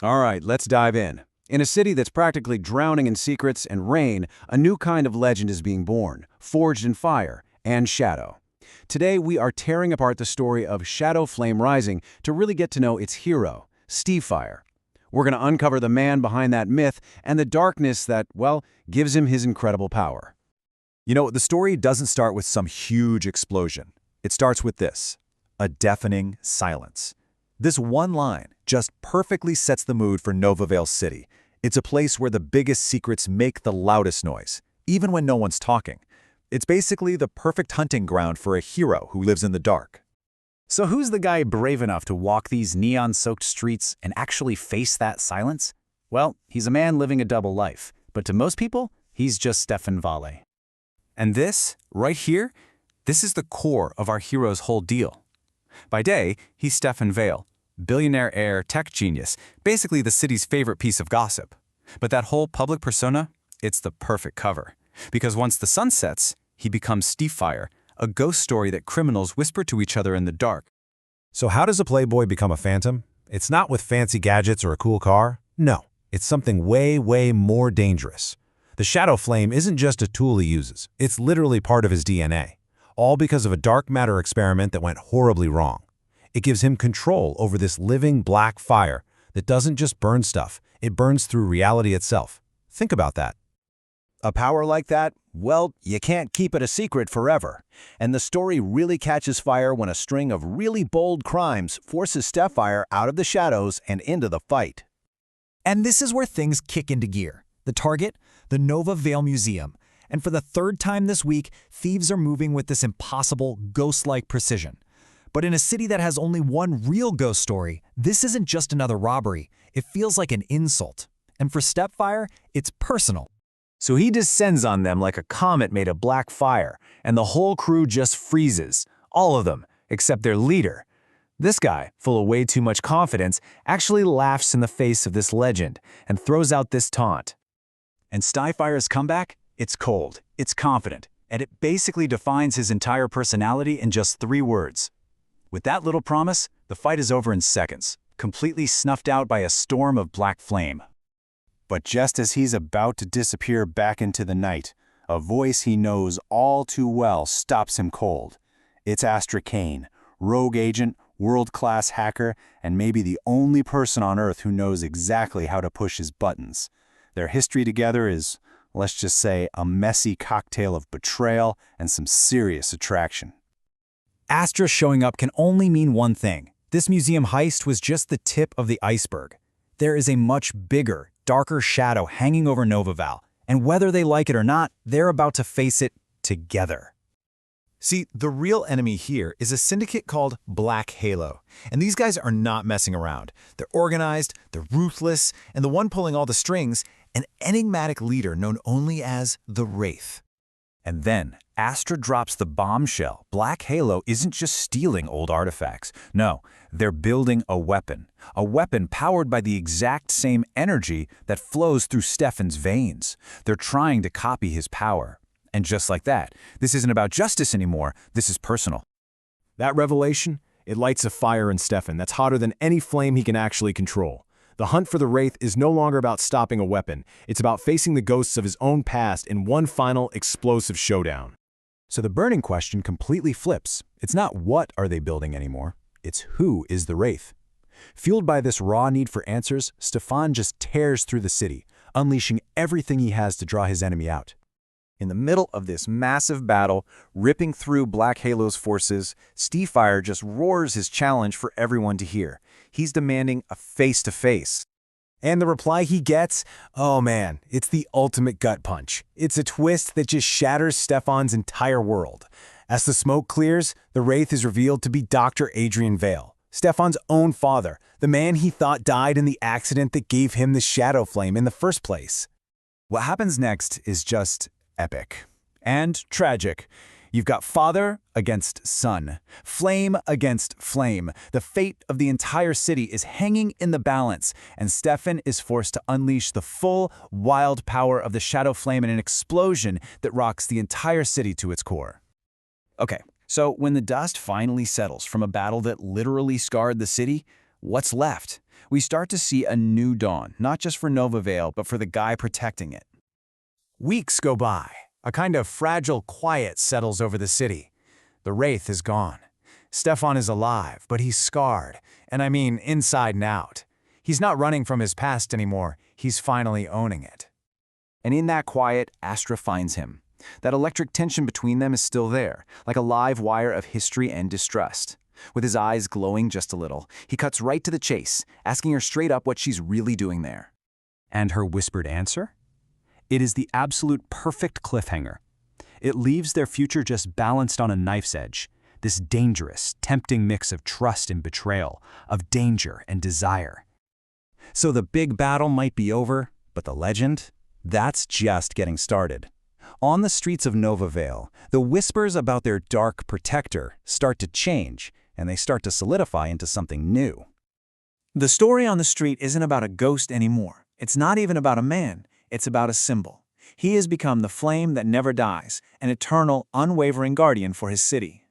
All right, let's dive in. In a city that's practically drowning in secrets and rain, a new kind of legend is being born, forged in fire and shadow. Today, we are tearing apart the story of Shadow Flame Rising to really get to know its hero, Stefire. We're going to uncover the man behind that myth and the darkness that, well, gives him his incredible power. You know, the story doesn't start with some huge explosion. It starts with this: a deafening silence. This one line just perfectly sets the mood for Nova Vale City. It's a place where the biggest secrets make the loudest noise, even when no one's talking. It's basically the perfect hunting ground for a hero who lives in the dark. So who's the guy brave enough to walk these neon-soaked streets and actually face that silence? Well, he's a man living a double life, but to most people, he's just Stefan Vale. And this, right here, this is the core of our hero's whole deal. By day, he's Stefan Vale, billionaire heir, tech genius, basically the city's favorite piece of gossip. But that whole public persona, it's the perfect cover. Because once the sun sets, he becomes Stefire, a ghost story that criminals whisper to each other in the dark. So how does a playboy become a phantom? It's not with fancy gadgets or a cool car. No, it's something way, way more dangerous. The Shadow Flame isn't just a tool he uses. It's literally part of his DNA. All because of a dark matter experiment that went horribly wrong. It gives him control over this living black fire that doesn't just burn stuff, it burns through reality itself. Think about that. A power like that, well, you can't keep it a secret forever. And the story really catches fire when a string of really bold crimes forces Stefire out of the shadows and into the fight. And this is where things kick into gear. The target? The Nova Vale Museum. And for the third time this week, thieves are moving with this impossible, ghost-like precision. But in a city that has only one real ghost story, this isn't just another robbery. It feels like an insult. And for Stefire, it's personal. So he descends on them like a comet made of black fire, and the whole crew just freezes. All of them, except their leader. This guy, full of way too much confidence, actually laughs in the face of this legend and throws out this taunt. And Stefire's comeback? It's cold, it's confident, and it basically defines his entire personality in just 3 words. With that little promise, the fight is over in seconds, completely snuffed out by a storm of black flame. But just as he's about to disappear back into the night, a voice he knows all too well stops him cold. It's Astra Kane, rogue agent, world-class hacker, and maybe the only person on Earth who knows exactly how to push his buttons. Their history together is, let's just say, a messy cocktail of betrayal and some serious attraction. Astra showing up can only mean one thing. This museum heist was just the tip of the iceberg. There is a much bigger, darker shadow hanging over Nova Vale, and whether they like it or not, they're about to face it together. See, the real enemy here is a syndicate called Black Halo, and these guys are not messing around. They're organized, they're ruthless, and the one pulling all the strings, an enigmatic leader known only as the Wraith. And then, Astra drops the bombshell. Black Halo isn't just stealing old artifacts. No, they're building a weapon powered by the exact same energy that flows through Stefan's veins. They're trying to copy his power. And just like that, this isn't about justice anymore, this is personal. That revelation, it lights a fire in Stefan that's hotter than any flame he can actually control. The hunt for the Wraith is no longer about stopping a weapon. It's about facing the ghosts of his own past in one final, explosive showdown. So the burning question completely flips. It's not what are they building anymore. It's who is the Wraith. Fueled by this raw need for answers, Stefan just tears through the city, unleashing everything he has to draw his enemy out. In the middle of this massive battle, ripping through Black Halo's forces, Stefire just roars his challenge for everyone to hear. He's demanding a face-to-face. And the reply he gets? Oh man, it's the ultimate gut punch. It's a twist that just shatters Stefan's entire world. As the smoke clears, the Wraith is revealed to be Dr. Adrian Vale, Stefan's own father, the man he thought died in the accident that gave him the Shadow Flame in the first place. What happens next is just epic and tragic. You've got father against son, flame against flame. The fate of the entire city is hanging in the balance, and Stefan is forced to unleash the full, wild power of the Shadow Flame in an explosion that rocks the entire city to its core. Okay, so when the dust finally settles from a battle that literally scarred the city, what's left? We start to see a new dawn, not just for Nova Vale, but for the guy protecting it. Weeks go by. A kind of fragile quiet settles over the city. The Wraith is gone. Stefan is alive, but he's scarred, and I mean inside and out. He's not running from his past anymore. He's finally owning it. And in that quiet, Astra finds him. That electric tension between them is still there, like a live wire of history and distrust. With his eyes glowing just a little, he cuts right to the chase, asking her straight up what she's really doing there. And her whispered answer? It is the absolute perfect cliffhanger. It leaves their future just balanced on a knife's edge, this dangerous, tempting mix of trust and betrayal, of danger and desire. So the big battle might be over, but the legend? That's just getting started. On the streets of Nova Vale, the whispers about their dark protector start to change, and they start to solidify into something new. The story on the street isn't about a ghost anymore. It's not even about a man. It's about a symbol. He has become the flame that never dies, an eternal, unwavering guardian for his city.